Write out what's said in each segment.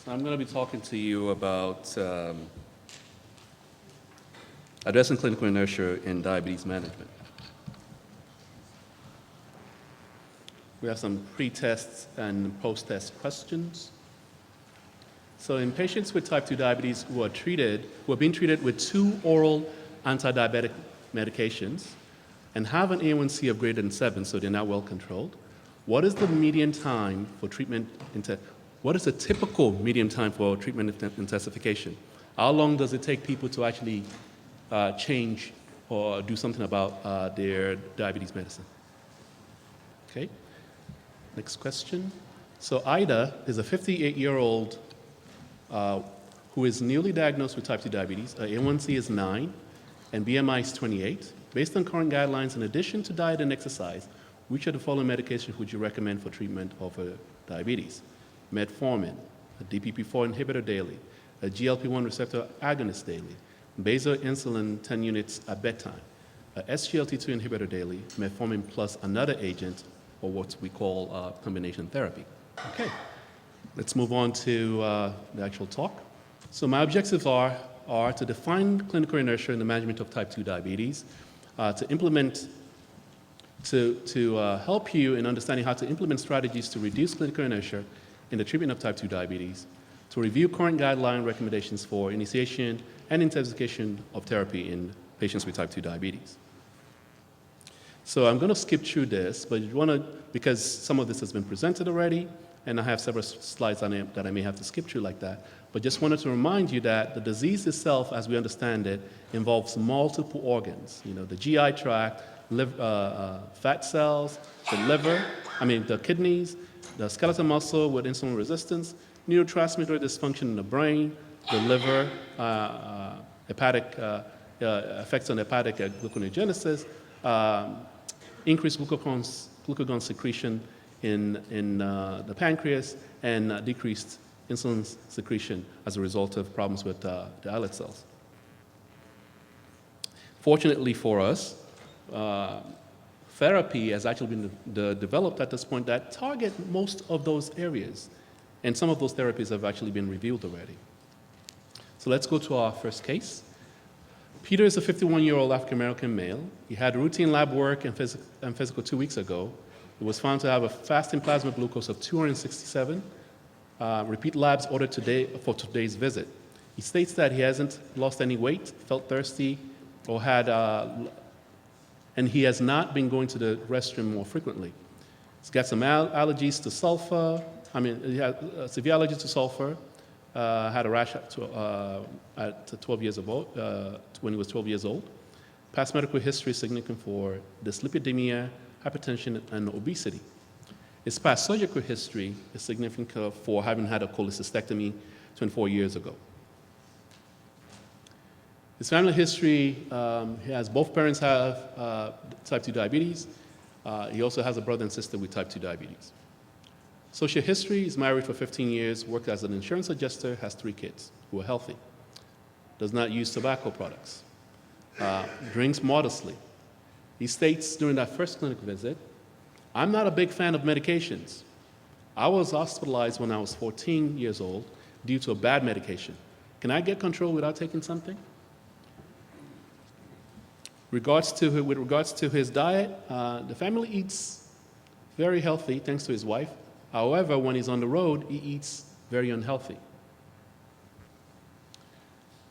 I'm going to be talking to you about addressing clinical inertia in diabetes management. We have some pre-test and post-test questions. So in patients with type 2 diabetes who are being treated with 2 oral anti-diabetic medications and have an A1C of greater than 7, so they're not well controlled, what is the median time for treatment? What is the typical median time for treatment intensification? How long does it take people to actually change or do something about their diabetes medicine? Okay, next question. So Ida is a 58-year-old who is newly diagnosed with type 2 diabetes. Her A1C is 9 and BMI is 28. Based on current guidelines, in addition to diet and exercise, which of the following medications would you recommend for treatment of diabetes? Metformin, a DPP-4 inhibitor daily, a GLP-1 receptor agonist daily, basal insulin 10 units at bedtime, a SGLT2 inhibitor daily, metformin plus another agent, or what we call combination therapy. Okay, let's move on to the actual talk. So my objectives are to define clinical inertia in the management of type 2 diabetes, to help you in understanding how to implement strategies to reduce clinical inertia in the treatment of type 2 diabetes, to review current guideline recommendations for initiation and intensification of therapy in patients with type 2 diabetes. So I'm going to skip through this, but because some of this has been presented already, and I have several slides on it that I may have to skip through like that, but just wanted to remind you that the disease itself, as we understand it, involves multiple organs. You know, the GI tract, fat cells, the kidneys, the skeletal muscle with insulin resistance, neurotransmitter dysfunction in the brain, the liver, effects on hepatic gluconeogenesis, increased glucagon secretion in the pancreas, and decreased insulin secretion as a result of problems with the islet cells. Fortunately for us, therapy has actually been developed at this point that target most of those areas, and some of those therapies have actually been revealed already. So let's go to our first case. Peter is a 51-year-old African-American male. He had routine lab work and physical 2 weeks ago. He was found to have a fasting plasma glucose of 267. Repeat labs ordered today for today's visit. He states that he hasn't lost any weight, felt thirsty, or and he has not been going to the restroom more frequently. He's got some allergies to sulfur. He had a severe allergy to sulfur. Had a rash at 12 years old, when he was 12 years old. Past medical history is significant for dyslipidemia, hypertension, and obesity. His past surgical history is significant for having had a cholecystectomy 24 years ago. His family history, he has both parents have type 2 diabetes. He also has a brother and sister with type 2 diabetes. Social history, he's married for 15 years, worked as an insurance adjuster, has 3 kids who are healthy. Does not use tobacco products. Drinks modestly. He states during that first clinical visit, I'm not a big fan of medications. I was hospitalized when I was 14 years old due to a bad medication. Can I get control without taking something? With regards to his diet, the family eats very healthy thanks to his wife. However, when he's on the road, he eats very unhealthy.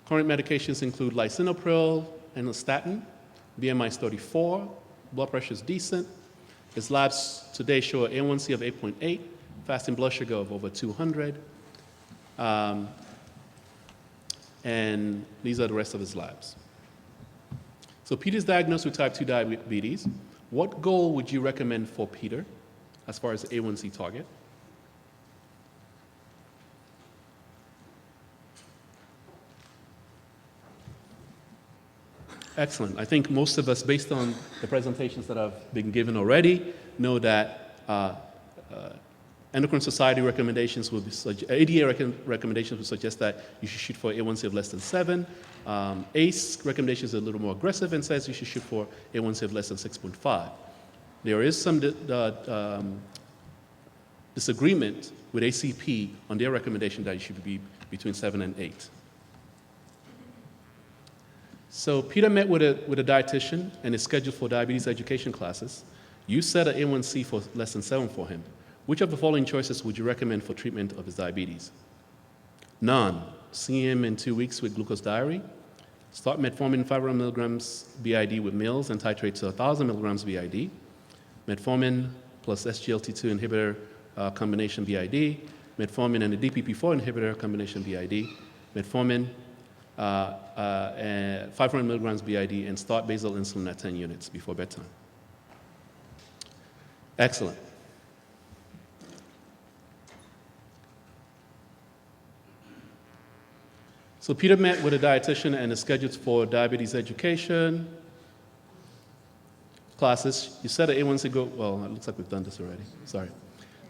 Current medications include lisinopril and a statin. BMI is 34. Blood pressure is decent. His labs today show an A1C of 8.8, fasting blood sugar of over 200. And these are the rest of his labs. So Peter's diagnosed with type 2 diabetes. What goal would you recommend for Peter as far as A1C target? Excellent. I think most of us, based on the presentations that have been given already, know that endocrine society recommendations will be ADA recommendations will suggest that you should shoot for A1C of less than 7. ACE recommendations are a little more aggressive and says you should shoot for A1C of less than 6.5. There is some disagreement with ACP on their recommendation that it should be between 7 and 8. So Peter met with a dietitian and is scheduled for diabetes education classes. You set an A1C for less than 7 for him. Which of the following choices would you recommend for treatment of his diabetes? None. See him in 2 weeks with glucose diary. Start metformin 500 milligrams BID with meals and titrate to 1,000 milligrams BID. Metformin plus SGLT2 inhibitor combination BID. Metformin and a DPP4 inhibitor combination BID. Metformin and 500 milligrams BID, and start basal insulin at 10 units before bedtime. Excellent. So Peter met with a dietitian and is scheduled for diabetes education classes. You said an A1C go, well, it looks like we've done this already, sorry.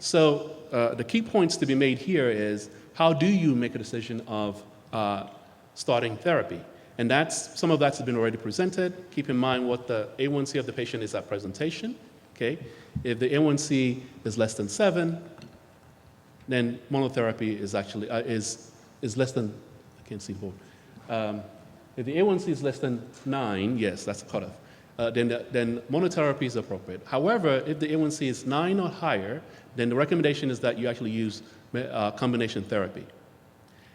So the key points to be made here is, how do you make a decision of starting therapy? And some of that has been already presented. Keep in mind what the A1C of the patient is at presentation, okay? If the A1C is less than 7, then monotherapy is actually, is less than, I can't see the board. If the A1C is less than 9, yes, that's a cutoff, then monotherapy is appropriate. However, if the A1C is 9 or higher, then the recommendation is that you actually use combination therapy.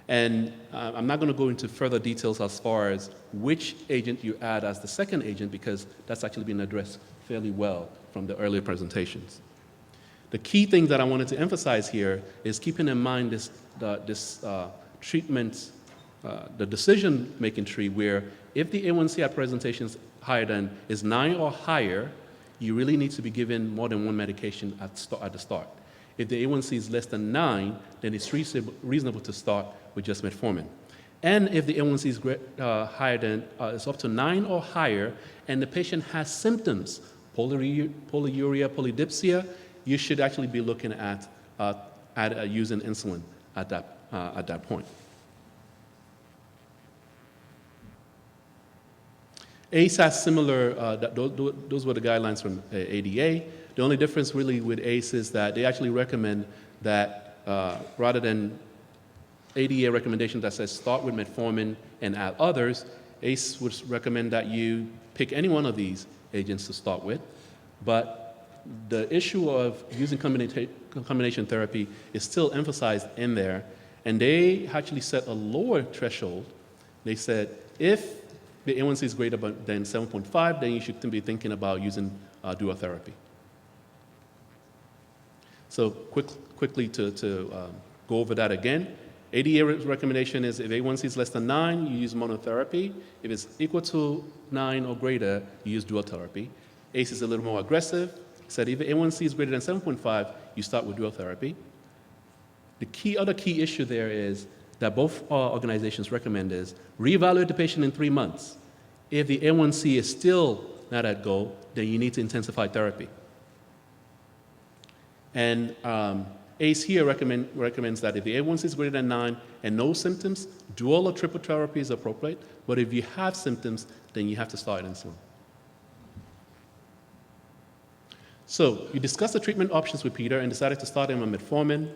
And I'm not going to go into further details as far as which agent you add as the second agent, because that's actually been addressed fairly well from the earlier presentations. The key thing that I wanted to emphasize here is keeping in mind this treatment, the decision-making tree, where if the A1C at presentation is 9 or higher, you really need to be given more than one medication at the start. If the A1C is less than 9, then it's reasonable to start with just metformin. And if the A1C is higher than, it's up to 9 or higher, and the patient has symptoms, polyuria, polydipsia, you should actually be looking at using insulin at that point. ACE has similar, those were the guidelines from ADA. The only difference really with ACE is that they actually recommend that rather than ADA recommendation that says start with metformin and add others, ACE would recommend that you pick any one of these agents to start with. But the issue of using combination therapy is still emphasized in there, and they actually set a lower threshold. They said if the A1C is greater than 7.5, then you should be thinking about using dual therapy. So quickly to go over that again, ADA recommendation is if A1C is less than 9, you use monotherapy. If it's equal to 9 or greater, you use dual therapy. ACE is a little more aggressive. It said if A1C is greater than 7.5, you start with dual therapy. The other key issue there is that both organizations recommend is reevaluate the patient in 3 months. If the A1C is still not at goal, then you need to intensify therapy. And ACE here recommends that if the A1C is greater than 9 and no symptoms, dual or triple therapy is appropriate. But if you have symptoms, then you have to start insulin. So you discussed the treatment options with Peter and decided to start him on metformin,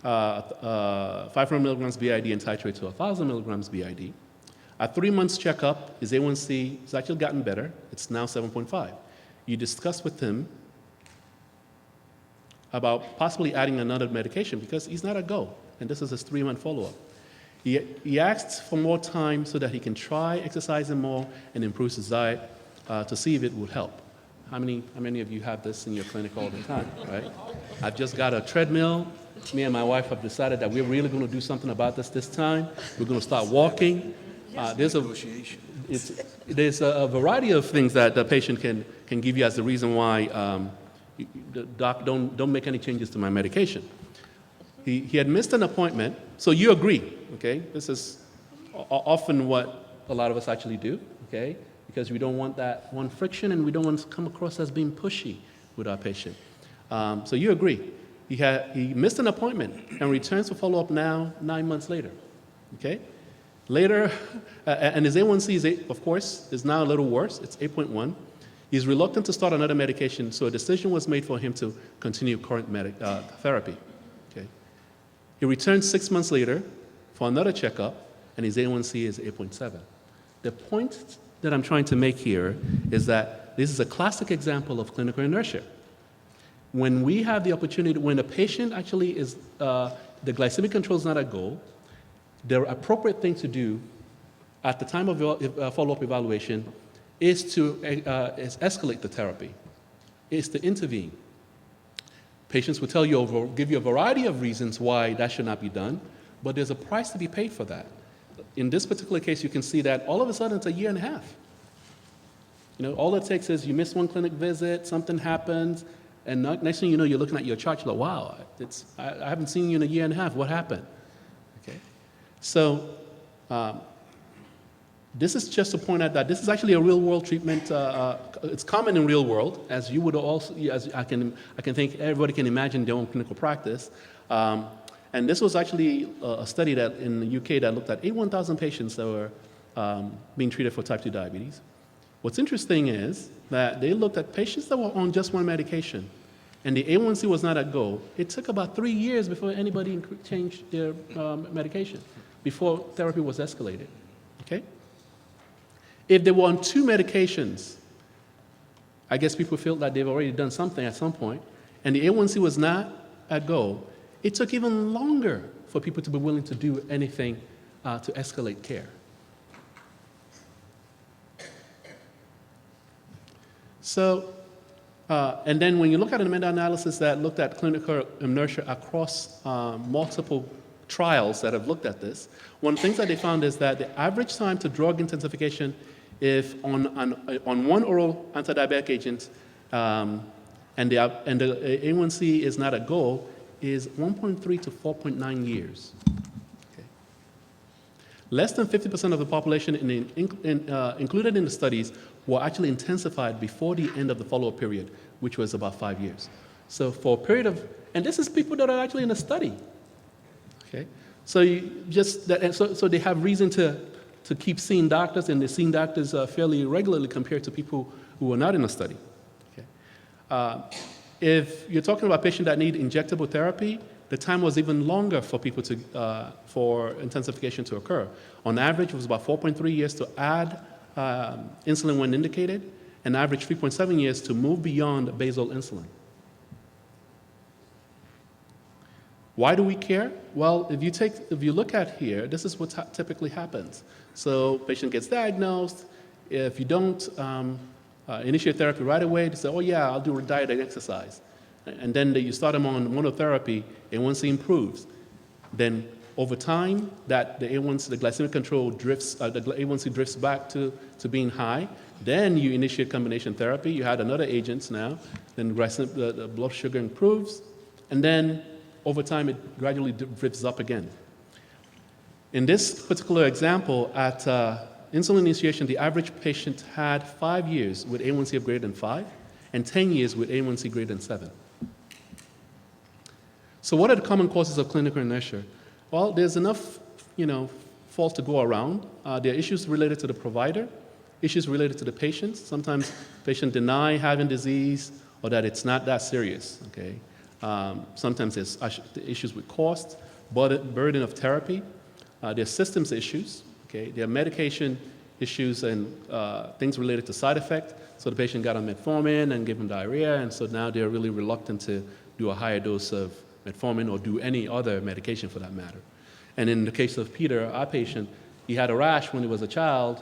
500 milligrams BID, and titrate to 1,000 milligrams BID. At 3 months checkup, his A1C has actually gotten better. It's now 7.5. You discussed with him about possibly adding another medication because he's not a go, and this is his 3-month follow-up. He asked for more time so that he can try exercising more and improve his diet to see if it would help. How many of you have this in your clinic all the time, right? I've just got a treadmill. Me and my wife have decided that we're really going to do something about this time. We're going to start walking. There's a variety of things that the patient can give you as the reason why doc, don't make any changes to my medication. He had missed an appointment, so you agree, okay? This is often what a lot of us actually do, okay? Because we don't want that one friction and we don't want to come across as being pushy with our patient. So you agree. He missed an appointment and returns for follow-up now 9 months later, okay? Later, and his A1C, of course, is now a little worse. It's 8.1. He's reluctant to start another medication, so a decision was made for him to continue current therapy. Okay. He returns 6 months later for another checkup, and his A1C is 8.7. The point that I'm trying to make here is that this is a classic example of clinical inertia. When we have the opportunity, when a patient actually is, the glycemic control is not a goal, the appropriate thing to do at the time of follow-up evaluation is to escalate the therapy, is to intervene. Patients will tell you, give you a variety of reasons why that should not be done, but there's a price to be paid for that. In this particular case, you can see that all of a sudden it's a year and a half. You know, all it takes is you miss one clinic visit, something happens, and next thing you know, you're looking at your chart, you're like, wow, I haven't seen you in a year and a half, what happened? Okay. So this is just to point out that this is actually a real-world treatment. It's common in real world, as you would also, as I can think everybody can imagine their own clinical practice. And this was actually a study that in the UK that looked at 81,000 patients that were being treated for type 2 diabetes. What's interesting is that they looked at patients that were on just one medication, and the A1C was not at goal. It took about 3 years before anybody changed their medication, before therapy was escalated. Okay? If they were on 2 medications, I guess people feel that they've already done something at some point, and the A1C was not at goal, it took even longer for people to be willing to do anything to escalate care. So, and then when you look at a meta-analysis that looked at clinical inertia across multiple trials that have looked at this, one of the things that they found is that the average time to drug intensification if on one oral antidiabetic agent and the A1C is not a goal is 1.3 to 4.9 years. Okay. Less than 50% of the population included in the studies were actually intensified before the end of the follow-up period, which was about 5 years. So for a period of, and this is people that are actually in a study. Okay, so so they have reason to keep seeing doctors, and they're seeing doctors fairly regularly compared to people who are not in a study. Okay. If you're talking about patients that need injectable therapy, the time was even longer for people for intensification to occur. On average, it was about 4.3 years to add insulin when indicated, and average 3.7 years to move beyond basal insulin. Why do we care? Well, if you look at here, this is what typically happens. So patient gets diagnosed. If you don't initiate therapy right away, they say, oh yeah, I'll do diet and exercise. And then you start them on monotherapy, A1C improves. Then over time, the glycemic control drifts, the A1C drifts back to being high. Then you initiate combination therapy. You add another agents now. Then the blood sugar improves. And then over time, it gradually drifts up again. In this particular example, at insulin initiation, the average patient had 5 years with A1C of greater than 5 and 10 years with A1C greater than 7. So what are the common causes of clinical inertia? Well, there's enough, faults to go around. There are issues related to the provider, issues related to the patient. Sometimes patients deny having disease or that it's not that serious, okay? Sometimes there's issues with cost, burden of therapy. There are systems issues, okay? There are medication issues and things related to side effect. So the patient got on metformin and gave him diarrhea, and so now they're really reluctant to do a higher dose of metformin or do any other medication for that matter. And in the case of Peter, our patient, he had a rash when he was a child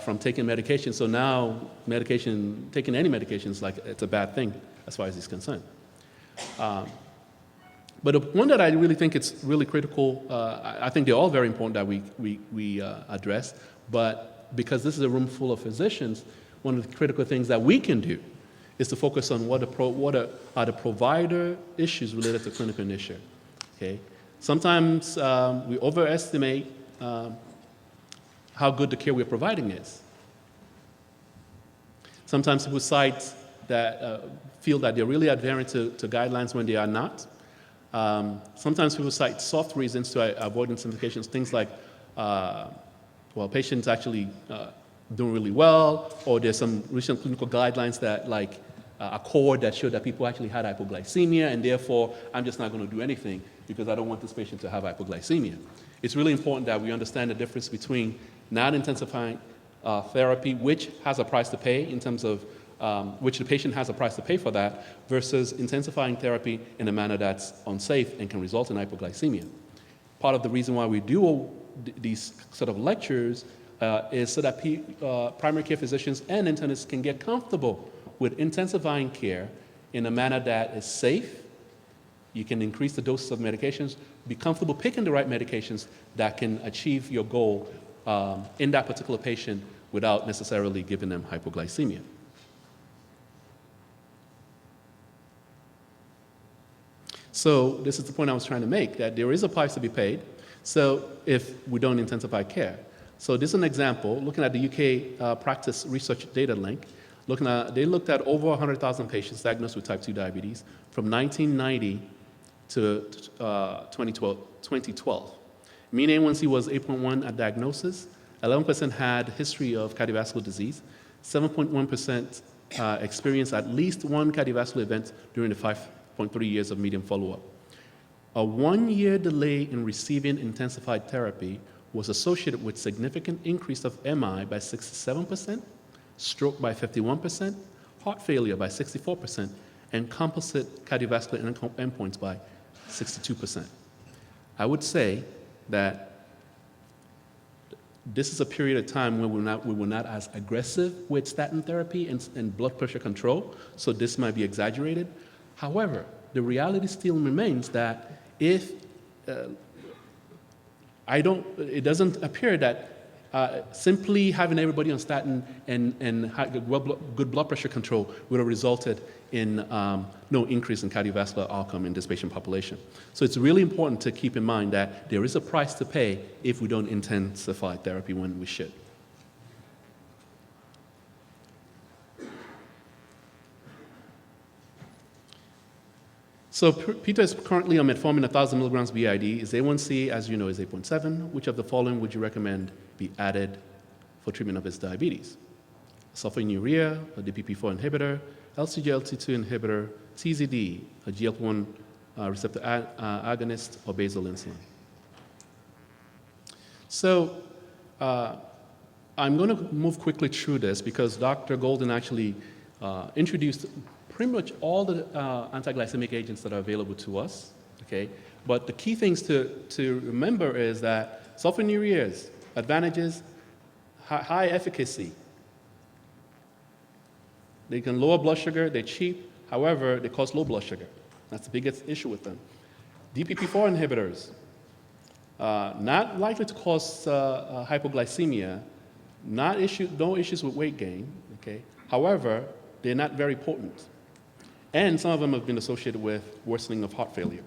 from taking medication. So now taking any medication is like it's a bad thing as far as he's concerned. But the one that I really think it's really critical, I think they're all very important that we address, but because this is a room full of physicians, one of the critical things that we can do is to focus on what are the provider issues related to clinical inertia. Okay? Sometimes we overestimate how good the care we're providing is. Sometimes people cite that feel that they're really adhering to guidelines when they are not. Sometimes people cite soft reasons to avoid intensifications, things like, patients actually doing really well, or there's some recent clinical guidelines that like Accord that showed that people actually had hypoglycemia, and therefore I'm just not going to do anything because I don't want this patient to have hypoglycemia. It's really important that we understand the difference between not intensifying therapy, which has a price to pay in terms of which the patient has a price to pay for that, versus intensifying therapy in a manner that's unsafe and can result in hypoglycemia. Part of the reason why we do these sort of lectures is so that primary care physicians and internists can get comfortable with intensifying care in a manner that is safe. You can increase the doses of medications, be comfortable picking the right medications that can achieve your goal in that particular patient without necessarily giving them hypoglycemia. So this is the point I was trying to make, that there is a price to be paid, so if we don't intensify care. So this is an example, looking at the UK practice research data link. They looked at over 100,000 patients diagnosed with type 2 diabetes from 1990 to 2012. Mean A1C was 8.1 at diagnosis, 11% had history of cardiovascular disease, 7.1% experienced at least one cardiovascular event during the 5.3 years of median follow-up. A 1-year delay in receiving intensified therapy was associated with significant increase of MI by 67%, stroke by 51%, heart failure by 64%, and composite cardiovascular endpoints by 62%. I would say that this is a period of time when we were not as aggressive with statin therapy and blood pressure control, so this might be exaggerated. However, the reality still remains that if it doesn't appear that simply having everybody on statin and good blood pressure control would have resulted in no increase in cardiovascular outcome in this patient population. So it's really important to keep in mind that there is a price to pay if we don't intensify therapy when we should. So Peter is currently on metformin 1,000 milligrams BID. His A1C, as you know, is 8.7. Which of the following would you recommend be added for treatment of his diabetes? Sulfonylurea, a DPP-4 inhibitor, LCGLT2 inhibitor, TZD, a GLP-1 receptor agonist, or basal insulin. So I'm going to move quickly through this because Dr. Golden actually introduced pretty much all the anti-glycemic agents that are available to us, okay? But the key things to remember is that sulfonylureas, advantages, high efficacy. They can lower blood sugar, they're cheap, however, they cause low blood sugar. That's the biggest issue with them. DPP-4 inhibitors, not likely to cause hypoglycemia, no issues with weight gain, okay? However, they're not very potent. And some of them have been associated with worsening of heart failure.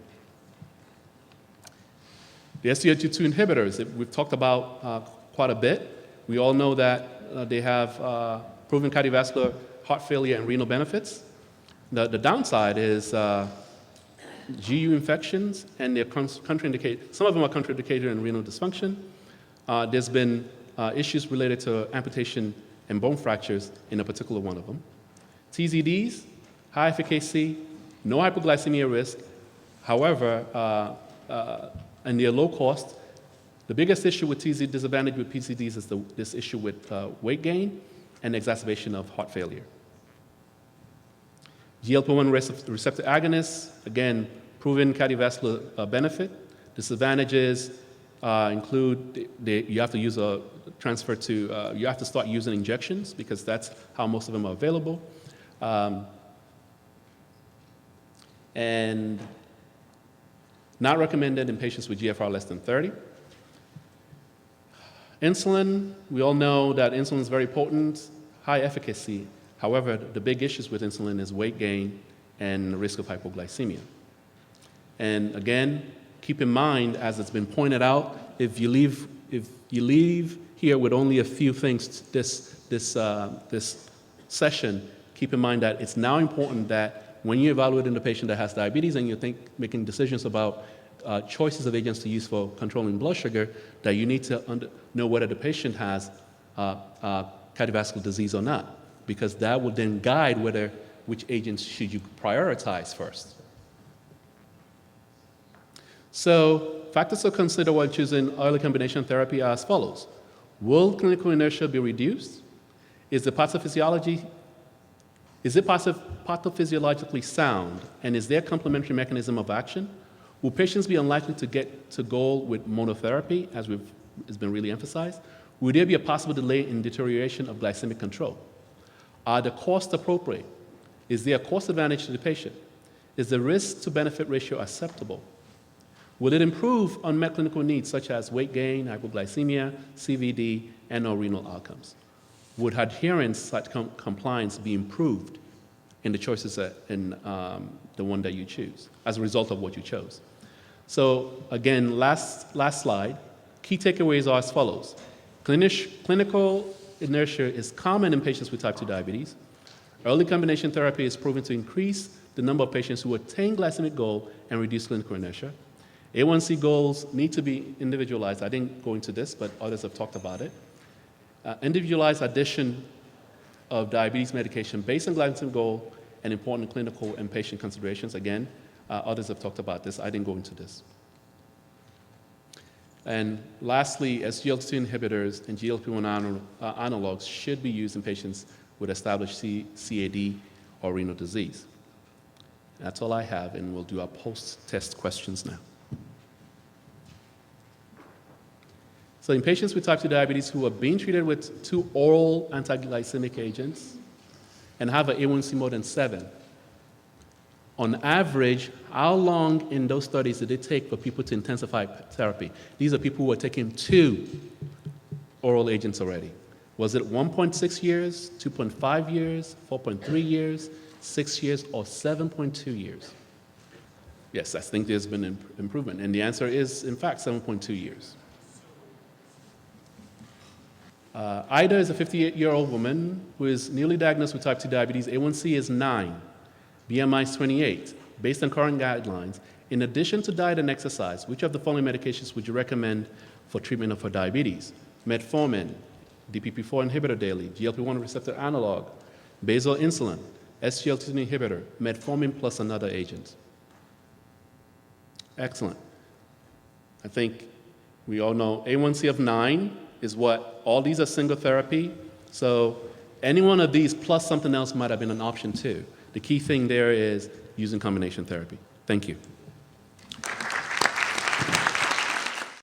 The SGLT2 inhibitors, we've talked about quite a bit. We all know that they have proven cardiovascular, heart failure, and renal benefits. The downside is GU infections, and they're contraindicated. Some of them are contraindicated in renal dysfunction. There's been issues related to amputation and bone fractures in a particular one of them. TZDs, high efficacy, no hypoglycemia risk. However, and they're low cost. The biggest issue with disadvantage with PCDs is this issue with weight gain and exacerbation of heart failure. GLP-1 receptor agonists, again, proven cardiovascular benefit. Disadvantages include you have to use you have to start using injections because that's how most of them are available. And not recommended in patients with GFR less than 30. Insulin, we all know that insulin is very potent, high efficacy. However, the big issues with insulin is weight gain and risk of hypoglycemia. And again, keep in mind, as it's been pointed out, if you leave here with only a few things this session, keep in mind that it's now important that when you're evaluating the patient that has diabetes and you're making decisions about choices of agents to use for controlling blood sugar, that you need to know whether the patient has cardiovascular disease or not, because that would then guide which agents should you prioritize first. So factors to consider while choosing early combination therapy are as follows. Will clinical inertia be reduced? Is it pathophysiologically sound, and is there a complementary mechanism of action? Will patients be unlikely to get to goal with monotherapy, as it's been really emphasized? Will there be a possible delay in deterioration of glycemic control? Are the costs appropriate? Is there a cost advantage to the patient? Is the risk to benefit ratio acceptable? Will it improve unmet clinical needs such as weight gain, hypoglycemia, CVD, and/or renal outcomes? Would adherence/compliance be improved in the choices in the one that you choose as a result of what you chose? So again, last slide. Key takeaways are as follows. Clinical inertia is common in patients with type 2 diabetes. Early combination therapy is proven to increase the number of patients who attain glycemic goal and reduce clinical inertia. A1C goals need to be individualized. I didn't go into this, but others have talked about it. Individualized addition of diabetes medication based on glycemic goal and important clinical and patient considerations. Again, others have talked about this. I didn't go into this. And lastly, SGLT2 inhibitors and GLP-1 analogs should be used in patients with established CAD or renal disease. That's all I have, and we'll do our post-test questions now. So in patients with type 2 diabetes who are being treated with 2 oral anti-glycemic agents and have an A1C more than 7, on average, how long in those studies did it take for people to intensify therapy? These are people who are taking 2 oral agents already. Was it 1.6 years, 2.5 years, 4.3 years, 6 years, or 7.2 years? Yes, I think there's been an improvement, and the answer is, in fact, 7.2 years. Ida is a 58-year-old woman who is newly diagnosed with type 2 diabetes. A1C is 9, BMI is 28. Based on current guidelines, in addition to diet and exercise, which of the following medications would you recommend for treatment of her diabetes? Metformin, DPP-4 inhibitor daily, GLP-1 receptor analog, basal insulin, SGLT2 inhibitor, metformin plus another agent. Excellent. I think we all know A1C of 9 is what? All these are single therapy, so any one of these plus something else might have been an option too. The key thing there is using combination therapy. Thank you.